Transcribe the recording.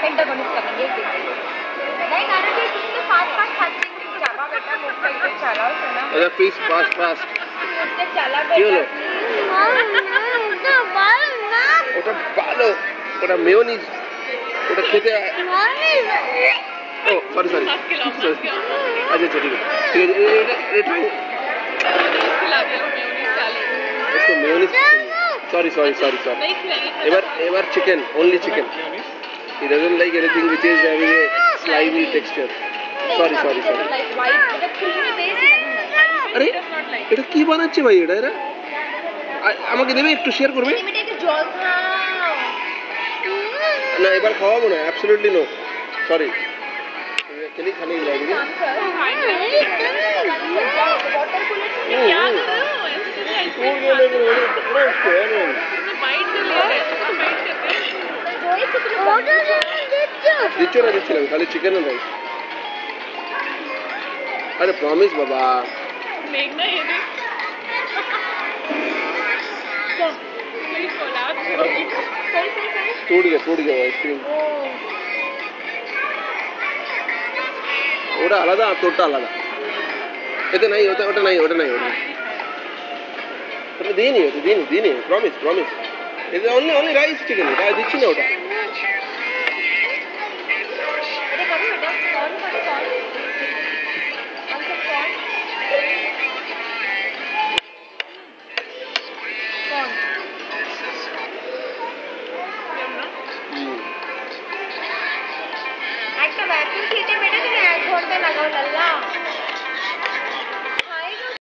Pentagon is coming. एक देखिए. नहीं नारंगी तुम तो फास्ट खाते हो. चाबा बेटा मुझसे इधर चलाओ सुना. अरे प्लीज फास्ट. मुझसे चला बेटा. ওটা ভালো, ওটা মেয়োনিজ, ওটা খেতে ও সরি আচ্ছা ঠিক আছে এটা इसको mayonnaise sorry ever chicken only chicken he doesn't like anything which is having a slimy texture sorry আরে এটা কি বানাচ্ছে ভাই এরা আমাকে দেবে একটু শেয়ার করবে না এবার খাওয়াবো না অ্যাবসলিউটলি নো সরি খেলি খালি লাগবে দিচ্ছিলাম খালি চিকেন রাইস अरे प्रॉमिस बाबा टूट गया आइसक्रीम ওটা আলাদা তোরটা আলাদা এটা নাই ওটা নাই দিইনি প্রমিস এটা অনলি রাইস চিকেন এটা দিচ্ছি না ওটা